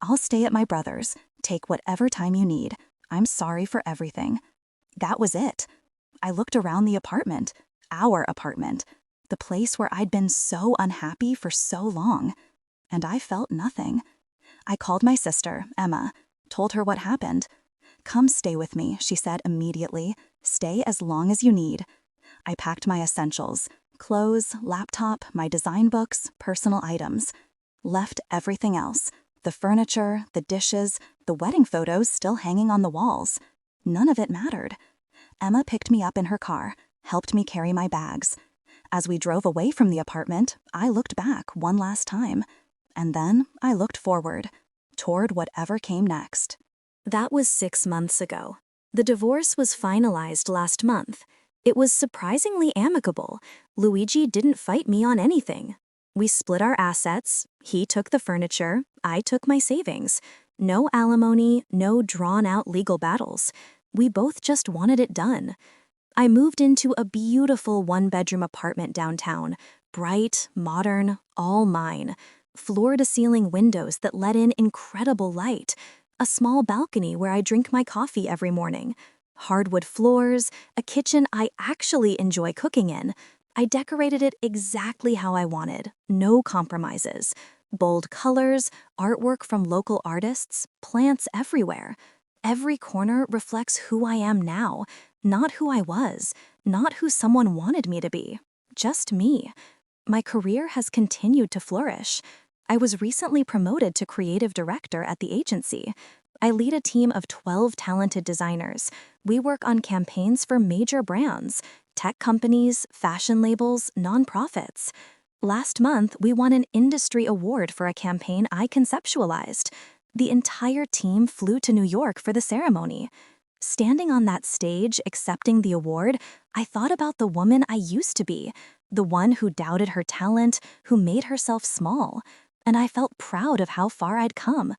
[SPEAKER 2] "I'll stay at my brother's. Take whatever time you need. I'm sorry for everything." That was it. I looked around the apartment, our apartment, the place where I'd been so unhappy for so long, and I felt nothing. I called my sister, Emma, told her what happened. "Come stay with me," she said immediately. "Stay as long as you need." I packed my essentials, clothes, laptop, my design books, personal items. Left everything else, the furniture, the dishes, the wedding photos still hanging on the walls. None of it mattered. Emma picked me up in her car, helped me carry my bags. As we drove away from the apartment, I looked back one last time. And then I looked forward, toward whatever came next. That was 6 months ago. The divorce was finalized last month. It was surprisingly amicable. Luigi didn't fight me on anything. We split our assets. He took the furniture. I took my savings. No alimony, no drawn-out legal battles. We both just wanted it done. I moved into a beautiful one-bedroom apartment downtown. Bright, modern, all mine. Floor-to-ceiling windows that let in incredible light. A small balcony where I drink my coffee every morning. Hardwood floors, a kitchen I actually enjoy cooking in. I decorated it exactly how I wanted, no compromises. Bold colors, artwork from local artists, plants everywhere. Every corner reflects who I am now, not who I was, not who someone wanted me to be. Just me. My career has continued to flourish. I was recently promoted to creative director at the agency. I lead a team of 12 talented designers. We work on campaigns for major brands, tech companies, fashion labels, nonprofits. Last month, we won an industry award for a campaign I conceptualized. The entire team flew to New York for the ceremony. Standing on that stage, accepting the award, I thought about the woman I used to be, the one who doubted her talent, who made herself small. And I felt proud of how far I'd come.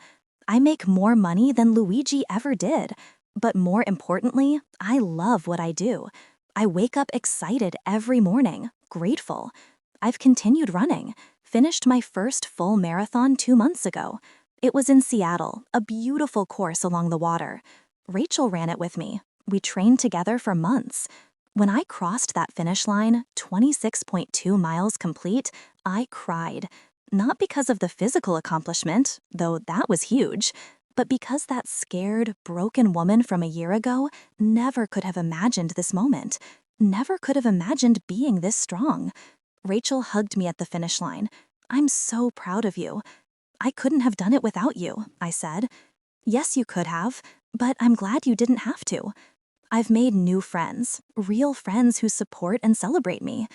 [SPEAKER 2] I make more money than Luigi ever did. But more importantly, I love what I do. I wake up excited every morning, grateful. I've continued running, finished my first full marathon 2 months ago. It was in Seattle, a beautiful course along the water. Rachel ran it with me. We trained together for months. When I crossed that finish line, 26.2 miles complete, I cried. Not because of the physical accomplishment, though that was huge, but because that scared, broken woman from a year ago never could have imagined this moment, never could have imagined being this strong. Rachel hugged me at the finish line. "I'm so proud of you." "I couldn't have done it without you," I said. "Yes, you could have, but I'm glad you didn't have to." I've made new friends, real friends who support and celebrate me.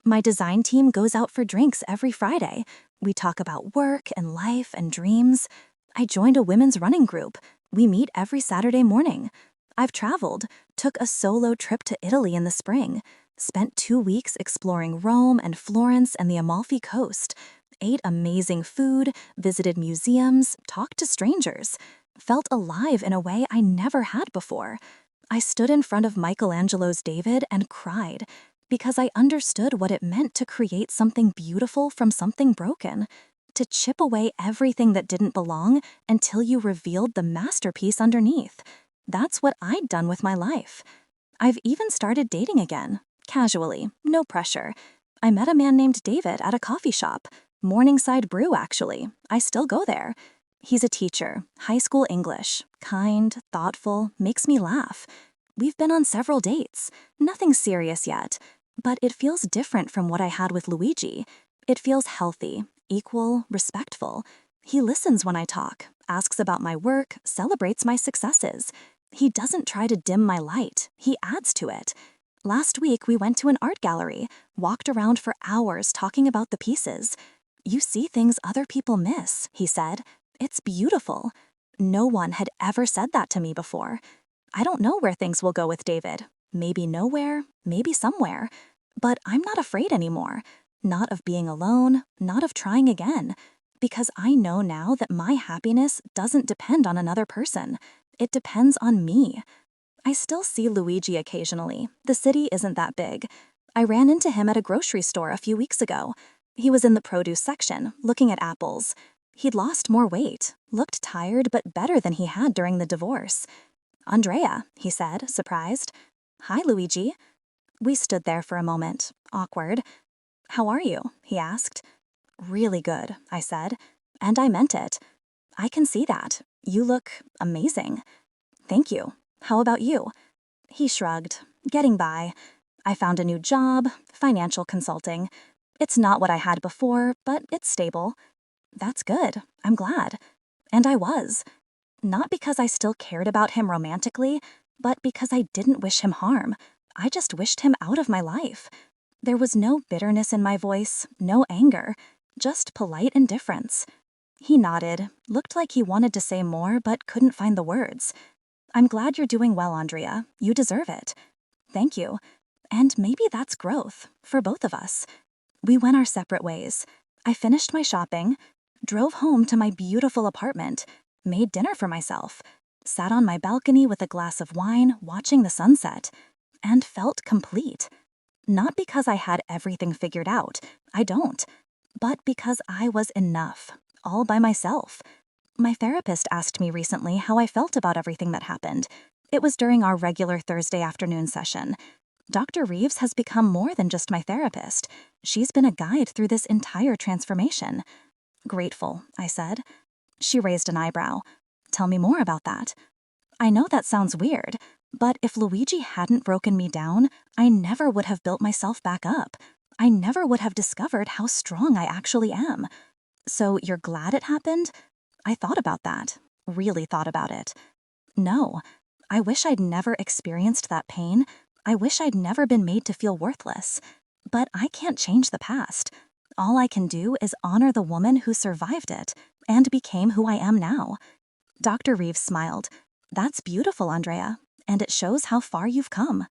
[SPEAKER 2] My design team goes out for drinks every Friday. We talk about work and life and dreams. I joined a women's running group. We meet every Saturday morning. I've traveled, took a solo trip to Italy in the spring, spent 2 weeks exploring Rome and Florence and the Amalfi Coast, ate amazing food, visited museums, talked to strangers, felt alive in a way I never had before. I stood in front of Michelangelo's David and cried because I understood what it meant to create something beautiful from something broken, to chip away everything that didn't belong until you revealed the masterpiece underneath. That's what I'd done with my life. I've even started dating again, casually, no pressure. I met a man named David at a coffee shop, Morningside Brew actually. I still go there. He's a teacher, high school English, kind, thoughtful, makes me laugh. We've been on several dates, nothing serious yet, but it feels different from what I had with Luigi. It feels healthy, equal, respectful. He listens when I talk, asks about my work, celebrates my successes. He doesn't try to dim my light, he adds to it. Last week we went to an art gallery, walked around for hours talking about the pieces. "You see things other people miss," he said. "It's beautiful." No one had ever said that to me before. I don't know where things will go with David. Maybe nowhere, maybe somewhere. But I'm not afraid anymore. Not of being alone, not of trying again. Because I know now that my happiness doesn't depend on another person. It depends on me. I still see Luigi occasionally. The city isn't that big. I ran into him at a grocery store a few weeks ago. He was in the produce section, looking at apples. He'd lost more weight, looked tired but better than he had during the divorce. "Andrea," he said, surprised. "Hi, Luigi." We stood there for a moment, awkward. "How are you?" he asked. "Really good," I said, and I meant it. "I can see that. You look amazing." "Thank you. How about you?" He shrugged. "Getting by. I found a new job, financial consulting. It's not what I had before, but it's stable." "That's good. I'm glad." And I was. Not because I still cared about him romantically, but because I didn't wish him harm. I just wished him out of my life. There was no bitterness in my voice, no anger, just polite indifference. He nodded, looked like he wanted to say more but couldn't find the words.
[SPEAKER 1] I'm glad you're doing well, Andrea. You deserve it. Thank you. And maybe that's growth for both of us. We went our separate ways. I finished my shopping, drove home to my beautiful apartment, made dinner for myself, sat on my balcony with a glass of wine watching the sunset, and felt complete. Not because I had everything figured out, I don't, but because I was enough, all by myself. My therapist asked me recently how I felt about everything that happened. It was during our regular Thursday afternoon session. Dr. Reeves has become more than just my therapist. She's been a guide through this entire transformation. Grateful, I said. She raised an eyebrow. Tell me more about that. I know that sounds weird, but if Luigi hadn't broken me down, I never would have built myself back up. I never would have discovered how strong I actually am. So you're glad it happened? I thought about that. Really thought about it. No. I wish I'd never experienced that pain. I wish I'd never been made to feel worthless. But I can't change the past. All I can do is honor the woman who survived it and became who I am now. Dr. Reeves smiled. That's beautiful, Andrea, and it shows how far you've come.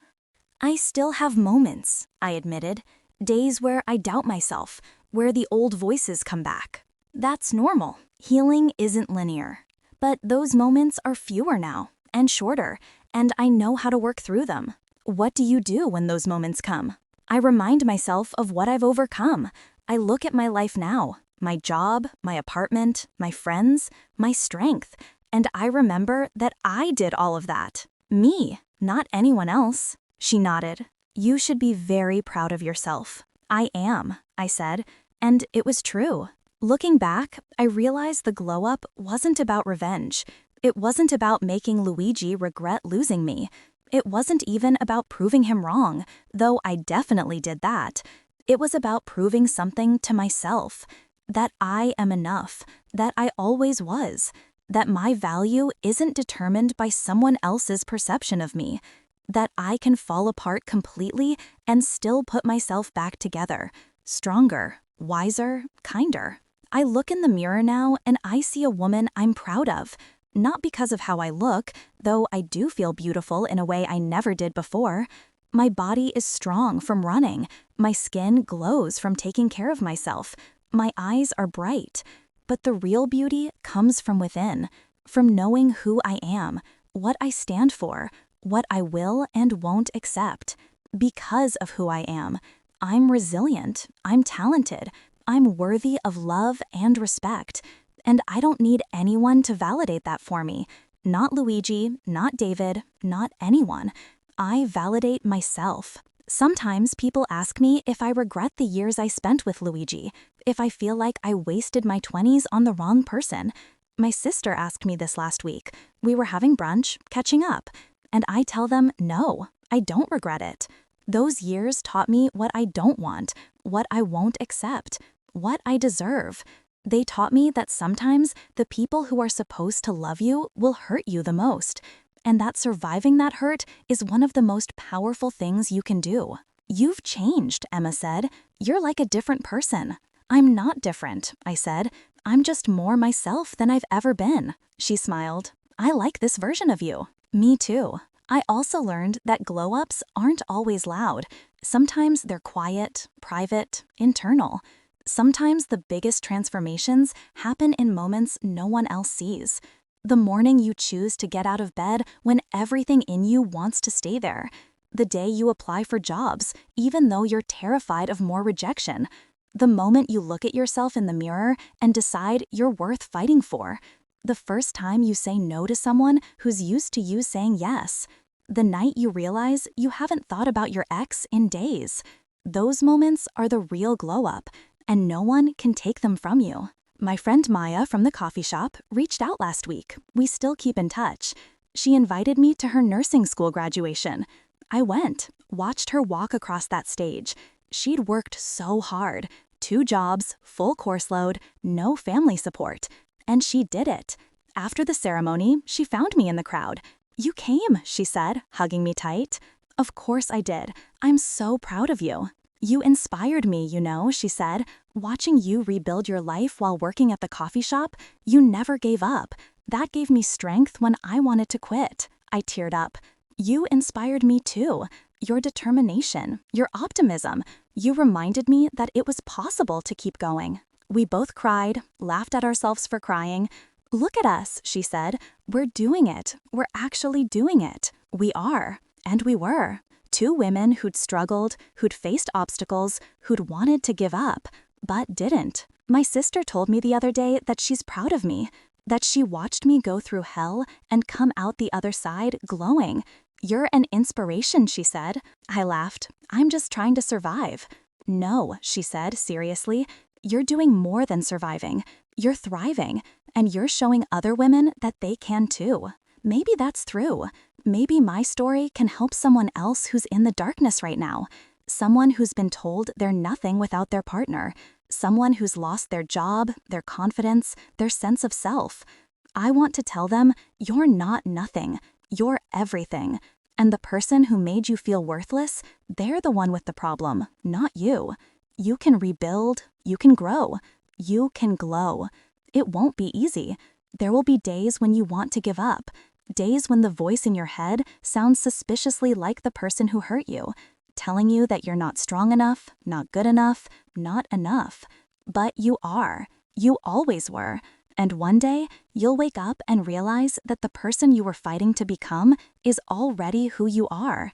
[SPEAKER 2] I still have moments, I admitted. Days where I doubt myself, where the old voices come back. That's normal. Healing isn't linear. But those moments are fewer now, and shorter, and I know how to work through them. What do you do when those moments come? I remind myself of what I've overcome. I look at my life now, my job, my apartment, my friends, my strength, and I remember that I did all of that. Me, not anyone else. She nodded. You should be very proud of yourself. I am, I said, and it was true. Looking back, I realized the glow-up wasn't about revenge. It wasn't about making Luigi regret losing me. It wasn't even about proving him wrong, though I definitely did that. It was about proving something to myself, that I am enough, that I always was, that my value isn't determined by someone else's perception of me, that I can fall apart completely and still put myself back together, stronger, wiser, kinder. I look in the mirror now and I see a woman I'm proud of, not because of how I look, though I do feel beautiful in a way I never did before. My body is strong from running. My skin glows from taking care of myself. My eyes are bright. But the real beauty comes from within, from knowing who I am, what I stand for, what I will and won't accept. Because of who I am, I'm resilient, I'm talented, I'm worthy of love and respect. And I don't need anyone to validate that for me. Not Luigi, not David, not anyone. I validate myself. Sometimes people ask me if I regret the years I spent with Luigi, if I feel like I wasted my 20s on the wrong person. My sister asked me this last week. We were having brunch, catching up, and I tell them, no, I don't regret it. Those years taught me what I don't want, what I won't accept, what I deserve. They taught me that sometimes the people who are supposed to love you will hurt you the most, and that surviving that hurt is one of the most powerful things you can do. You've changed, Emma said. You're like a different person. I'm not different, I said. I'm just more myself than I've ever been. She smiled. I like this version of you. Me too. I also learned that glow-ups aren't always loud. Sometimes they're quiet, private, internal. Sometimes the biggest transformations happen in moments no one else sees. The morning you choose to get out of bed when everything in you wants to stay there. The day you apply for jobs, even though you're terrified of more rejection. The moment you look at yourself in the mirror and decide you're worth fighting for. The first time you say no to someone who's used to you saying yes. The night you realize you haven't thought about your ex in days. Those moments are the real glow-up, and no one can take them from you. My friend Maya from the coffee shop reached out last week. We still keep in touch. She invited me to her nursing school graduation. I went, watched her walk across that stage. She'd worked so hard. 2 jobs, full course load, no family support. And she did it. After the ceremony, she found me in the crowd. You came, she said, hugging me tight. Of course I did. I'm so proud of you. You inspired me, you know, she said. Watching you rebuild your life while working at the coffee shop, you never gave up. That gave me strength when I wanted to quit.
[SPEAKER 1] I teared up. You inspired me too. Your determination, your optimism. You reminded me that it was possible to keep going. We both cried, laughed at ourselves for crying. Look at us, she said. We're doing it. We're actually doing it. We are. And we were. Two women who'd struggled, who'd faced obstacles, who'd wanted to give up, but didn't. My sister told me the other day that she's proud of me, that she watched me go through hell and come out the other side glowing. You're an inspiration, she said. I laughed. I'm just trying to survive. No, she said seriously. You're doing more than surviving. You're thriving, and you're showing other women that they can too. Maybe that's true. Maybe my story can help someone else who's in the darkness right now. Someone who's been told they're nothing without their partner. Someone who's lost their job, their confidence, their sense of self. I want to tell them, you're not nothing. You're everything. And the person who made you feel worthless, they're the one with the problem, not you. You can rebuild, you can grow, you can glow. It won't be easy. There will be days when you want to give up. Days when the voice in your head sounds suspiciously like the person who hurt you, telling you that you're not strong enough, not good enough, not enough. But you are. You always were. And one day, you'll wake up and realize that the person you were fighting to become is already who you are.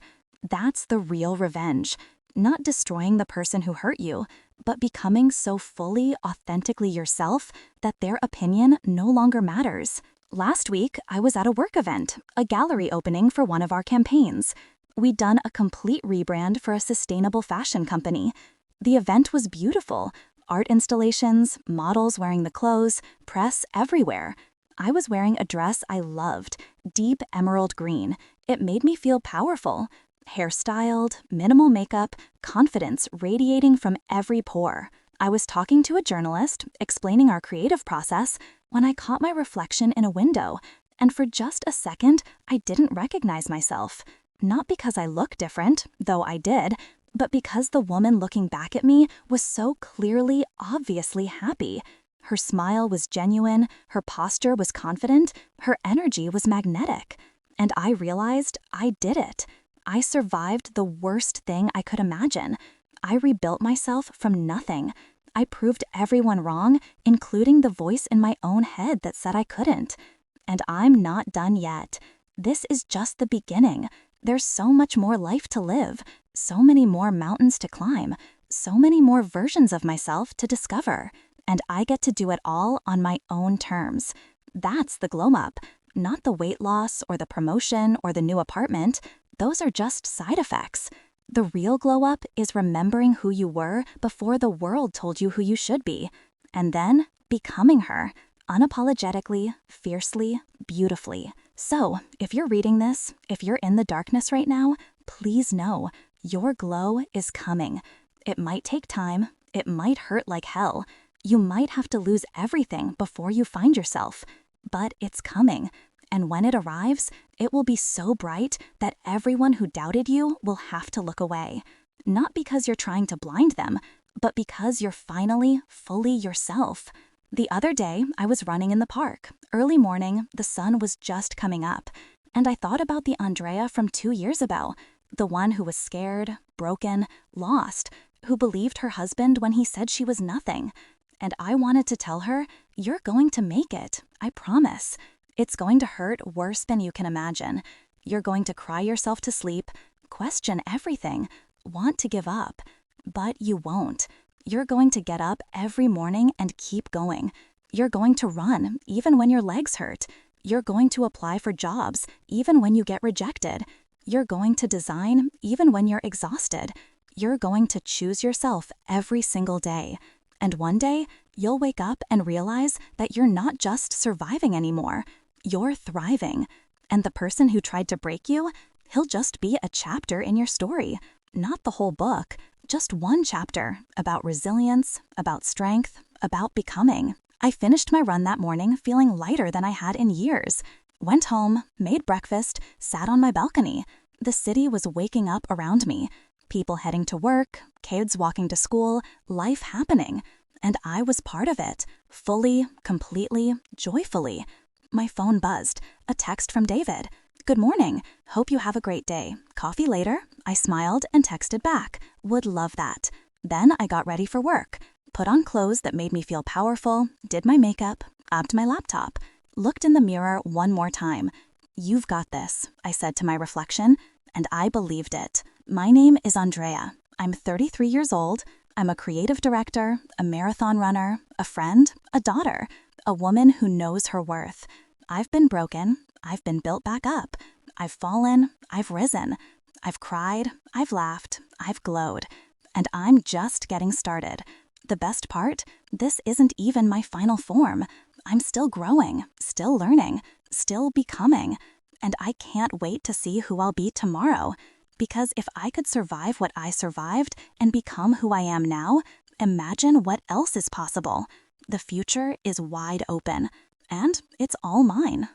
[SPEAKER 1] That's the real revenge. Not destroying the person who hurt you, but becoming so fully, authentically yourself that their opinion no longer matters. Last week, I was at a work event, a gallery opening for one of our campaigns. We'd done a complete rebrand for a sustainable fashion company. The event was beautiful. Art installations, models wearing the clothes, press everywhere. I was wearing a dress I loved, deep emerald green. It made me feel powerful. Hairstyled, minimal makeup, confidence radiating from every pore. I was talking to a journalist, explaining our creative process, when I caught my reflection in a window, and for just a second, I didn't recognize myself. Not because I look different, though I did, but because the woman looking back at me was so clearly, obviously happy. Her smile was genuine, her posture was confident, her energy was magnetic. And I realized I did it. I survived the worst thing I could imagine. I rebuilt myself from nothing. I proved everyone wrong, including the voice in my own head that said I couldn't. And I'm not done yet. This is just the beginning. There's so much more life to live, so many more mountains to climb, so many more versions of myself to discover. And I get to do it all on my own terms. That's the glow up, not the weight loss or the promotion or the new apartment. Those are just side effects. The real glow up is remembering who you were before the world told you who you should be, and then becoming her, unapologetically, fiercely, beautifully. So, if you're reading this, if you're in the darkness right now, please know your glow is coming. It might take time. It might hurt like hell. You might have to lose everything before you find yourself, but it's coming. And when it arrives, it will be so bright that everyone who doubted you will have to look away. Not because you're trying to blind them, but because you're finally fully yourself. The other day, I was running in the park. Early morning, the sun was just coming up. And I thought about the Andrea from 2 years ago, the one who was scared, broken, lost, who believed her husband when he said she was nothing. And I wanted to tell her, you're going to make it, I promise. It's going to hurt worse than you can imagine. You're going to cry yourself to sleep, question everything, want to give up. But you won't. You're going to get up every morning and keep going. You're going to run, even when your legs hurt. You're going to apply for jobs, even when you get rejected. You're going to design, even when you're exhausted. You're going to choose yourself every single day. And one day, you'll wake up and realize that you're not just surviving anymore. You're thriving. And the person who tried to break you, he'll just be a chapter in your story, not the whole book. Just one chapter about resilience, about strength, about becoming. I finished my run that morning feeling lighter than I had in years. Went home, made breakfast, sat on my balcony. The city was waking up around me. People heading to work, kids walking to school, life happening. And I was part of it, fully, completely, joyfully. My phone buzzed, a text from David. Good morning. Hope you have a great day. Coffee later? I smiled and texted back. Would love that. Then I got ready for work. Put on clothes that made me feel powerful, did my makeup, upped my laptop, looked in the mirror one more time. You've got this, I said to my reflection, and I believed it. My name is Andrea. I'm 33 years old. I'm a creative director, a marathon runner, a friend, a daughter, a woman who knows her worth. I've been broken. I've been built back up. I've fallen. I've risen. I've cried. I've laughed. I've glowed. And I'm just getting started. The best part? This isn't even my final form. I'm still growing, still learning, still becoming. And I can't wait to see who I'll be tomorrow. Because if I could survive what I survived and become who I am now, imagine what else is possible. The future is wide open, and it's all mine.